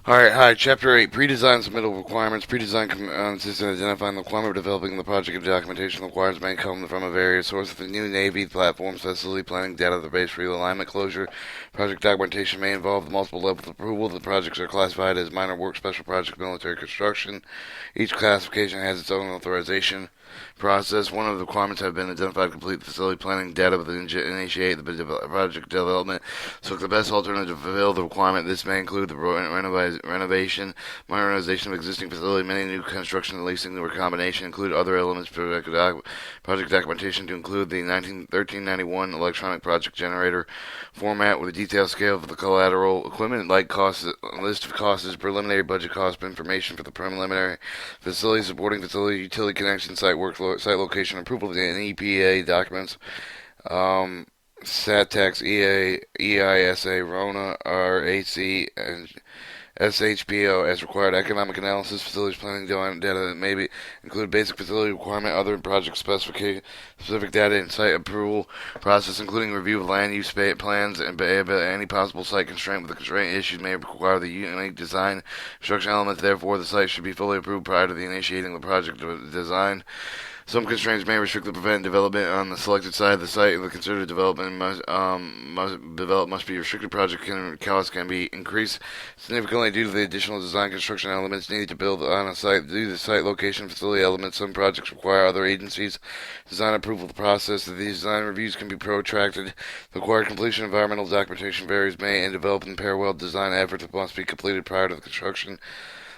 Alright, hi. Chapter 8. Pre-design submittal requirements. Pre-design consists in identifying the requirement of developing the project and documentation requirements may come from a various sources. The new Navy platforms, facility planning, database realignment, closure. Project documentation may involve multiple levels of approval. The projects are classified as minor work, special project, military construction. Each classification has its own authorization process. One of the requirements have been identified. Complete the facility planning data with initiate the project development. Select the best alternative to fulfill the requirement. This may include the renovation, modernization of existing facility, many new construction, leasing, or combination. Include other elements project documentation to include the 1391 electronic project generator format with a detailed scale of the collateral equipment, like costs, list of costs, preliminary budget cost information for the preliminary facility, supporting facility, utility connection, site workflow, site location, approval of the EPA documents, SATEX, EISA, RONA, RAC, and SHPO as required. Economic analysis, facilities planning data that may include basic facility requirement, other project specific data, and site approval process, including review of land use plans and any possible site constraint with the constraint issues may require the unique design construction elements. Therefore, the site should be fully approved prior to the initiating the project design. Some constraints may restrict or prevent development on the selected side of the site. The considered development must be restricted. Project costs can be increased significantly due to the additional design construction elements needed to build on a site. Due to the site location facility elements, some projects require other agencies' design approval process. These design reviews can be protracted. The required completion environmental documentation varies may and develop in parallel design efforts that must be completed prior to the construction.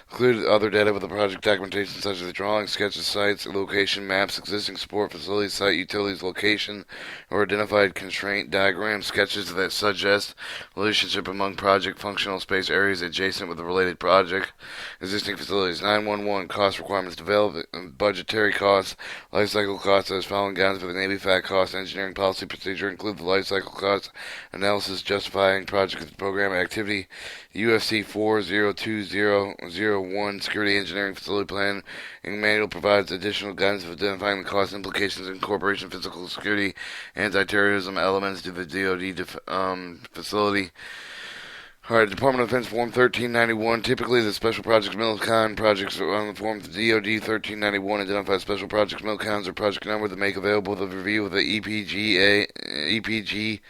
Include other data with the project documentation such as drawings, sketches, sites, location, maps, existing support facilities, site utilities, location, or identified constraint diagrams, sketches that suggest relationship among project functional space areas adjacent with the related project, existing facilities. 911 cost requirements, development, budgetary costs, life cycle costs as following guidance for the Navy fact cost, engineering policy procedure, include the life cycle cost analysis justifying project program activity, UFC 402001 Security Engineering Facility Plan and Manual provides additional guidance for identifying the cost implications in corporation physical security, anti-terrorism elements to the DoD facility. Alright, Department of Defense Form 1391. Typically, the Special Projects Milcon projects on the Form DoD 1391 identify special projects Milcons or project number that make available the review of the EPG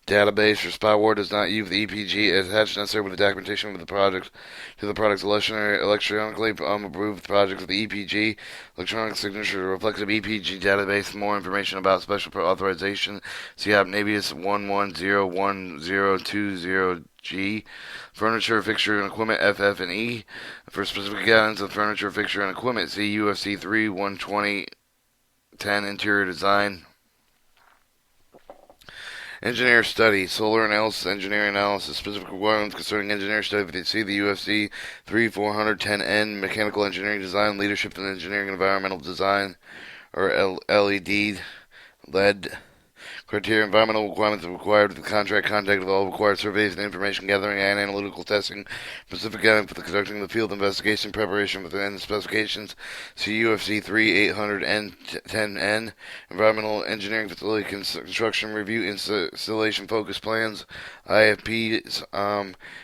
database or spyware does not use the EPG as attached necessary with the documentation of the project to the product's electronically approved project with the EPG electronic signature reflective EPG database. For more information about special authorization, see Navius 11011020G. Furniture, fixture, and equipment FF and E. For specific guidance on furniture, fixture, and equipment, see UFC 3/12010 Interior Design. Engineer study, solar analysis, engineering analysis, specific requirements concerning engineer study. See the UFC 3410N, mechanical engineering design, leadership in engineering and environmental design, or LED, LED. Criteria, environmental requirements required with the contract contact of all required surveys and information gathering and analytical testing. Specific guidance for the conducting of the field investigation preparation within the specifications. See UFC 3800N10N. Environmental engineering facility construction review installation focus plans. IFPs.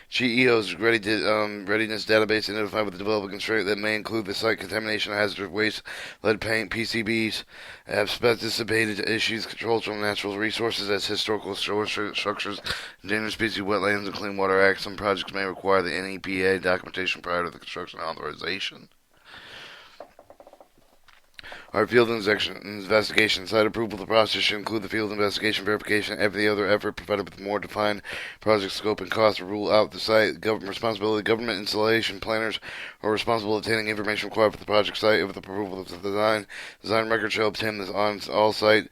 GEO's readiness database identified with the development constraint that may include the site contamination, hazardous waste, lead paint, PCBs, asbestos-abated issues, controls from natural resources as historical structures, endangered species, wetlands, and Clean Water Act. Some projects may require the NEPA documentation prior to the construction authorization. Our field investigation site approval. The process should include the field investigation verification, every other effort provided with more defined project scope and cost to rule out the site. Government responsibility. Government installation planners are responsible for obtaining information required for the project site with the approval of the design. Design record shall obtain this on all site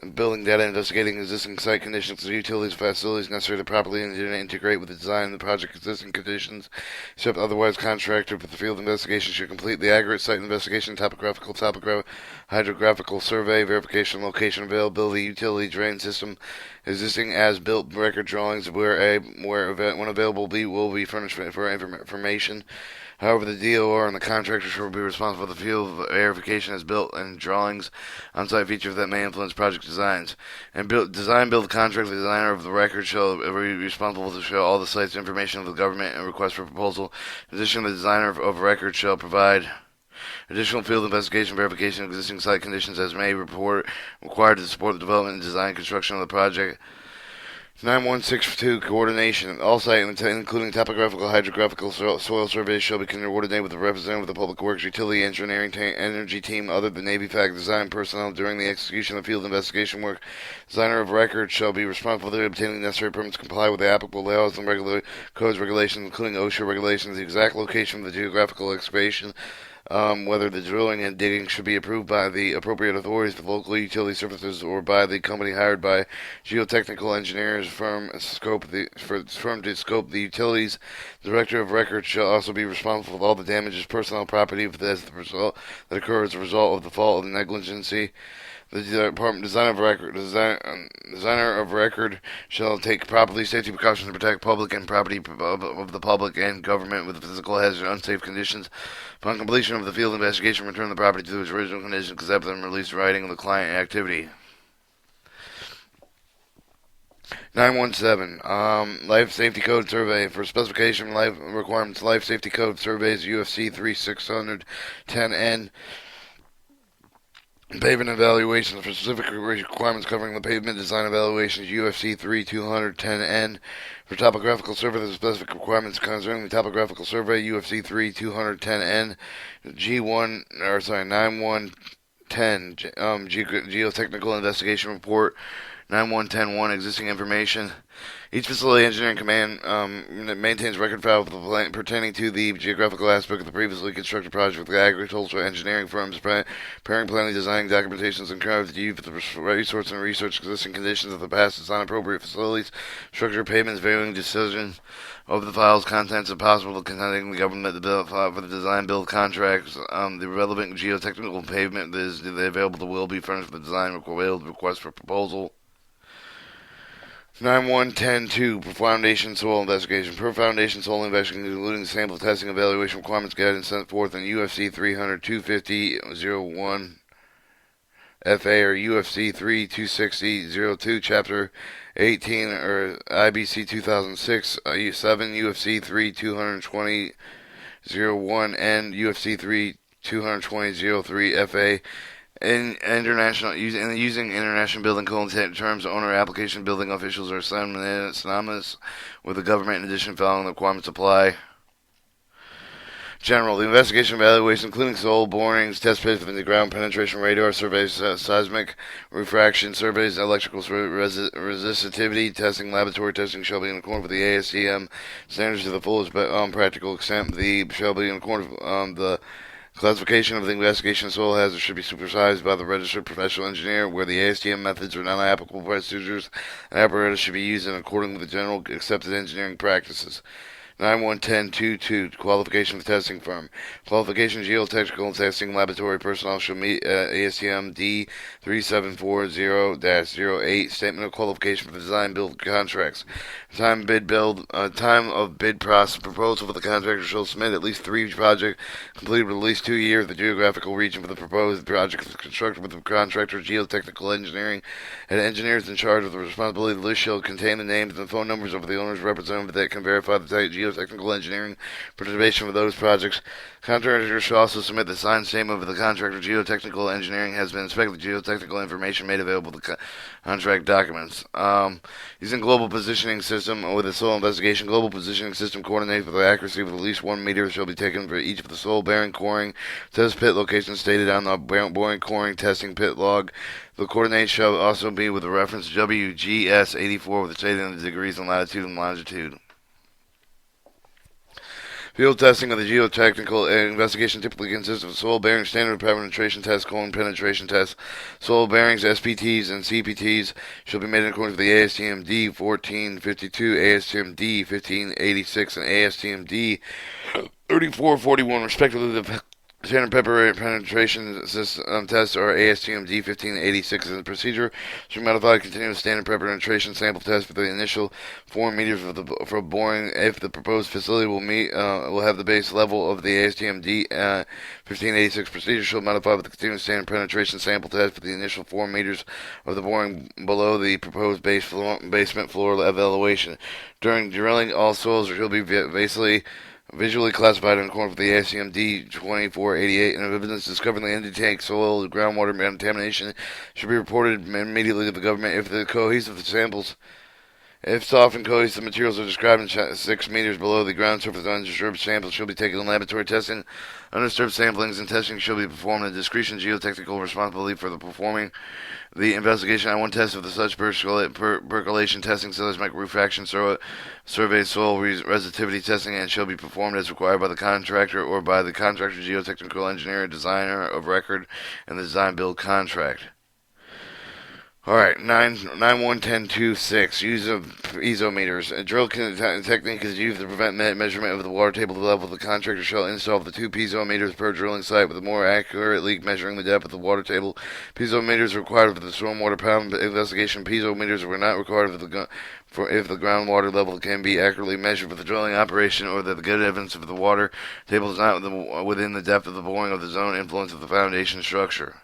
and building data, investigating existing site conditions, utilities, facilities necessary to properly integrate with the design and the project existing conditions, except otherwise contractor with the field investigation should complete the aggregate site investigation, hydrographical survey, verification, location availability, utility drain system, existing as-built record drawings when available will be furnished for information. However, the DOR and the contractor shall be responsible for the field verification as built and drawings, on-site features that may influence project designs. And design build contract, the designer of the record shall be responsible to show all the site's information of the government and request for proposal. In addition, the designer of record shall provide additional field investigation verification of existing site conditions as may report required to support the development and design construction of the project. 9162 Coordination. All site, including topographical, hydrographical, soil surveys, shall be coordinated with a representative of the Public Works, Utility, Engineering, Energy team other than Navy FAC design personnel during the execution of field investigation work. Designer of record shall be responsible for obtaining necessary permits to comply with the applicable laws and codes regulations, including OSHA regulations, the exact location of the geographical excavation, whether the drilling and digging should be approved by the appropriate authorities for local utility services or by the company hired by Geotechnical engineers firm to scope the utilities. The director of records shall also be responsible for all the damages, personal property, as the result that occur as a result of the fault of the negligency. The designer of record shall take properly safety precautions to protect public and property of the public and government with physical hazard and unsafe conditions. Upon completion of the field investigation, return the property to its original condition, except and release writing of the client activity. 917. Life Safety Code Survey. For specification life requirements, Life Safety Code Surveys, UFC 3610N. Pavement evaluations. For specific requirements covering the pavement design evaluations, UFC 3210N. For topographical survey, the specific requirements concerning the topographical survey, UFC 3210N. 9110 Geotechnical Investigation Report. 9110.1 Existing information. Each facility engineering command maintains record file pertaining to the geographical aspect of the previously constructed project with the agricultural engineering firms preparing planning, design, documentations, and review for the resource and research existing conditions of the past design appropriate facilities, structure payments, varying decisions of the file's contents, and possible contending the government for the design build contracts. The relevant geotechnical pavement that is available will be furnished for the design request for proposal. 9110.2 For foundation soil investigation. Per foundation soil investigation, including sample testing evaluation requirements guidance sent forth in UFC 300-250-01 FA or UFC 3-260-02 Chapter 18 or IBC 2006 7 UFC 3-220-01N UFC 3-220-03 FA using international building code terms, owner application building officials are synonymous with the government. In addition, following the requirements apply. General, the investigation evaluation, including soil borings, test pits within the ground penetration radar surveys, seismic refraction surveys, electrical resistivity testing, laboratory testing shall be in accordance with the ASTM standards to the fullest practical extent. Shall be in accordance with the classification of the investigation of soil hazards should be supervised by the registered professional engineer. Where the ASTM methods are not applicable, procedures and apparatus should be used in accordance with the general accepted engineering practices. 9110.22 Qualification of testing firm. Qualification geotechnical testing laboratory personnel shall meet ASTM D3740-08 Statement of Qualification for the design build contracts. Time of bid process proposal for the contractor shall submit at least 3 projects completed with at least 2 years. The geographical region for the proposed project is constructed with the contractor geotechnical engineering and engineers in charge of the responsibility. The list shall contain the names and phone numbers of the owner's representative that can verify the geotechnical engineering participation for those projects. Contractors shall also submit the signed statement of the contractor geotechnical engineering has been inspected. Geotechnical information made available to contract documents. Using global positioning system with a soil investigation, global positioning system coordinates with the accuracy with at least 1 meter shall be taken for each of the soil bearing coring test pit locations stated on the boring coring testing pit log. The coordinates shall also be with the reference WGS 84 with the stating the degrees in latitude and longitude. Field testing of the geotechnical investigation typically consists of soil bearing standard penetration tests, colon penetration tests. Soil bearings, SPTs, and CPTs shall be made in accordance with the ASTM D1452, ASTM D1586, and ASTM D3441, respectively. The Standard pepper penetration system test, or ASTM-D 1586, is a procedure to modify continuous standard pepper penetration sample test for the initial 4 meters for boring. If the proposed facility will have the base level of the ASTM-D 1586 procedure, shall modify with the continuous standard penetration sample test for the initial 4 meters of the boring below the proposed basement floor elevation. During drilling, all soils shall be visually classified in accordance with the ASTM-D 2488, and if evidence discovered in the empty tank, soil, groundwater contamination should be reported immediately to the government. If soft and cohesive materials are described in 6 meters below the ground surface, undisturbed samples shall be taken in laboratory testing. Undisturbed samplings and testing shall be performed in discretion geotechnical responsibility for the performing the investigation. On one test of the such percolation testing, seismic refraction survey, soil resistivity testing, and shall be performed as required by the contractor or by the contractor, geotechnical engineer, designer of record, and the design build contract. Alright, 9.1.10.2.6, use of piezometers. A drill technique is used to prevent measurement of the water table level. The contractor shall install the 2 piezometers per drilling site with a more accurately measuring the depth of the water table. Piezometers are required for the stormwater pound investigation. Piezometers were not required for if the groundwater level can be accurately measured for the drilling operation, or that the good evidence of the water table is not within the depth of the boring of the zone influence of the foundation structure.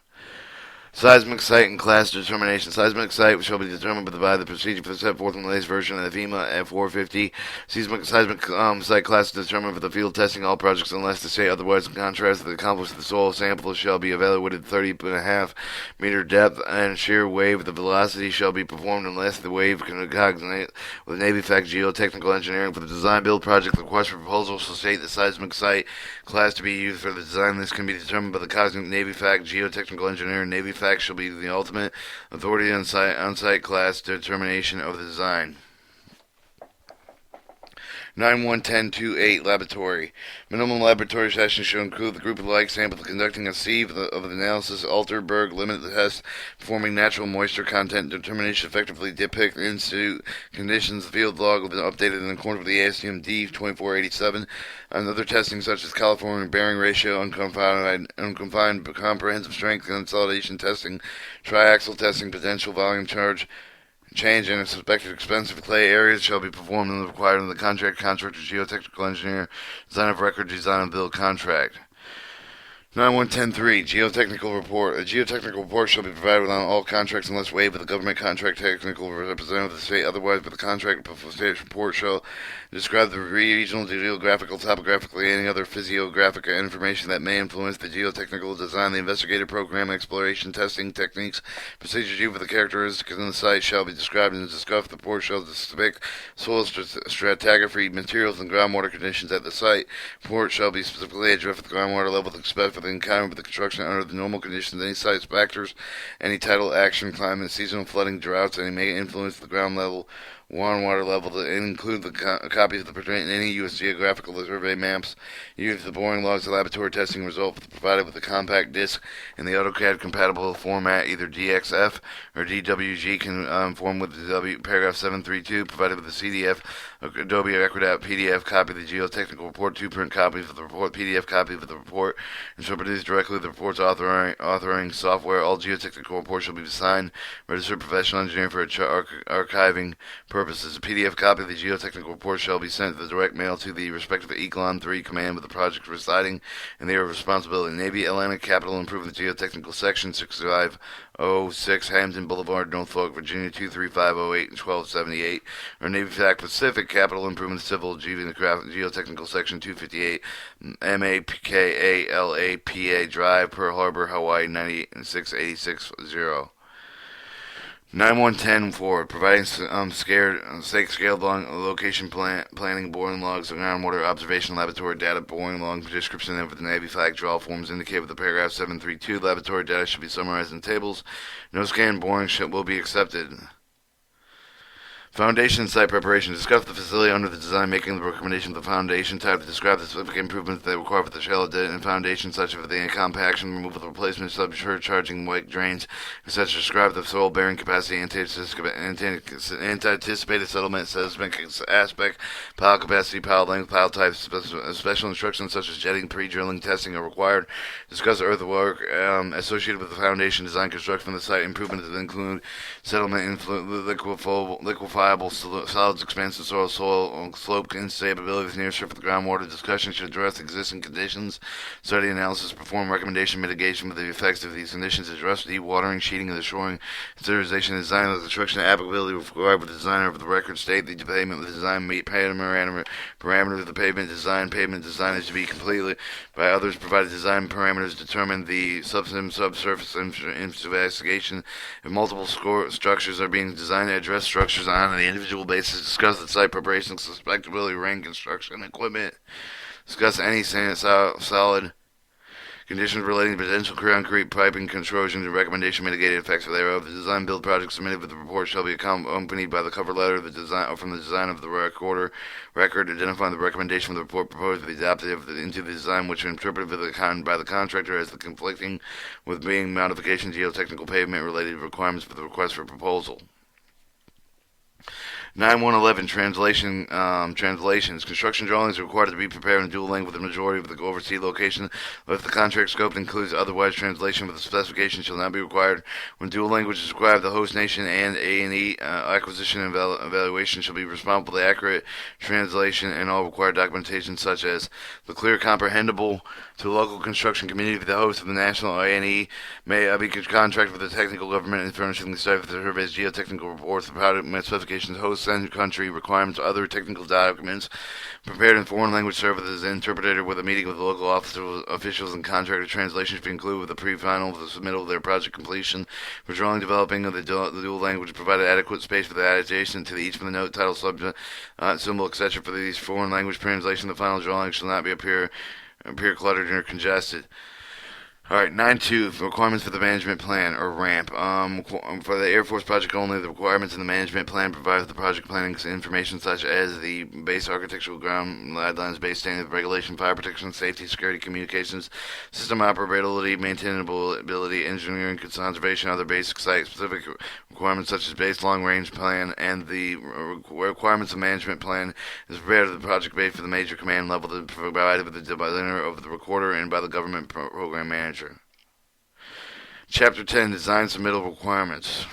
Seismic site and class determination. Seismic site shall be determined by the procedure set forth in the latest version of the FEMA F450. Seismic site class is determined for the field testing all projects unless the state otherwise. In contrast, the accomplish the soil sample shall be evaluated 30.5 meter depth and shear wave. The velocity shall be performed unless the wave can cognate with Navy fact geotechnical engineering for the design build project. The request for proposal shall state the seismic site class to be used for the design. This can be determined by the cognate Navy fact geotechnical engineer. Navy fact shall be the ultimate authority on site class determination of the design. 9.1.10.2.8 Laboratory. Minimum laboratory sessions should include the group of like samples conducting a sieve of the analysis, Alter-Berg limit the test, performing natural moisture content determination, effectively depict institute conditions. The field log will be updated in accordance with the ASTM-D 2487. And other testing such as California bearing ratio, unconfined comprehensive strength consolidation testing, triaxial testing, potential volume change and suspected expensive clay areas shall be performed and required in the contractor, geotechnical engineer, design of record, design and build contract. 9.1.10.3 Geotechnical Report. A geotechnical report shall be provided on all contracts unless waived by the government contract technical representative of the state. Otherwise, by the contract report shall describe the regional, geographical, topographically, any other physiographic information that may influence the geotechnical design, the investigative program, exploration, testing techniques, procedures used for the characteristics in the site shall be described and discussed. The report shall depict soil stratigraphy, materials, and groundwater conditions at the site. The report shall be specifically addressed at the groundwater level to expect for the encounter with the construction under the normal conditions, any site factors, any tidal action, climate, seasonal flooding, droughts, any may influence the ground level, water level, to include the copies of the pertinent any U.S. geographical survey maps, use the boring logs, the laboratory testing result provided with a compact disc in the AutoCAD compatible format, either DXF or DWG, conform with the paragraph 732, provided with the CDF, Adobe Acrobat PDF copy of the geotechnical report, 2 print copies of the report, PDF copy of the report, and shall produce directly the report's authoring software. All geotechnical reports shall be assigned registered professional engineer for archiving purposes. A PDF copy of the geotechnical report shall be sent to the direct mail to the respective Echelon 3 command with the project residing in their responsibility. Navy Atlantic Capital Improvement Geotechnical Section 6506 Hampton Boulevard, Norfolk, Virginia 23508 and 1278, or Navy Fact Pacific Capital Improvement Civil Geotechnical Section 258 MAKALAPA Drive, Pearl Harbor, Hawaii 96860. 9.1.10 forward, providing scaled location planning, boring logs, groundwater observation, laboratory data, boring log description of the Navy flag draw forms indicated with the paragraph 732. Laboratory data should be summarized in tables. No scan boring will be accepted. Foundation site preparation. Discuss the facility under the design, making the recommendation of the foundation type. Describe the specific improvements they require for the shell and foundation, such as the compaction, removal, the replacement, subcharging white drains, etc. Describe the soil bearing capacity, anticipated settlement, seismic aspect, pile capacity, pile length, pile types. Special instructions such as jetting, pre-drilling, testing are required. Discuss earthwork associated with the foundation design, construction of the site. Improvements that include settlement, liquefiable solids, expansive soil slope instabilities near surface groundwater. Discussion should address existing conditions. Study analysis, perform recommendation mitigation of the effects of these conditions. Address dewatering, sheeting of the shoring. Consideration, design of the construction, applicability required with the designer of the record. State the pavement with the design meet parameters of the pavement design. Pavement design is to be completed by others. Provided design parameters determine the subsurface investigation. If multiple structures are being designed, to address structures on an individual basis. Discuss the site preparation, suspectability, rank, construction, equipment. Discuss any solid conditions relating to potential concrete piping, corrosion, and recommendation mitigated effects thereof. The design build project submitted with the report shall be accompanied by the cover letter from the design of the record identifying the recommendation of the report proposed to be adopted into the design, which are interpreted by the contractor as the conflicting with being modification geotechnical pavement related requirements for the request for proposal. 9111 translations. Construction drawings are required to be prepared in dual language with the majority of the overseas location. If the contract scope includes otherwise, translation with the specification shall not be required. When dual language is required, the host nation and A&E acquisition and evaluation shall be responsible for the accurate translation and all required documentation, such as the clear, comprehensible to the local construction community. The host of the national A&E may be contracted with the technical government in furnishing the site with the surveys, geotechnical reports, the product specifications, host and country requirements, other technical documents prepared in foreign language services, interpreted with a meeting with the local officials and contractor. Translation should be included with the pre-final of the submittal of their project completion. For drawing developing of the dual language, provided adequate space for the adjacent to each of the note, title, subject, symbol, etc. For these foreign language translation, the final drawing shall not be appear cluttered or congested. Alright, 9.2, requirements for the management plan, or RAMP. For the Air Force project only, the requirements in the management plan provide the project planning information such as the base architectural ground guidelines, base standard regulation, fire protection, safety, security, communications, system operability, maintainability, engineering, conservation, other basic site-specific requirements such as base long-range plan, and the requirements of management plan is prepared of the project base for the major command level provided by the designer of the recorder and by the government program manager. Chapter 10, Design Submittal Requirements.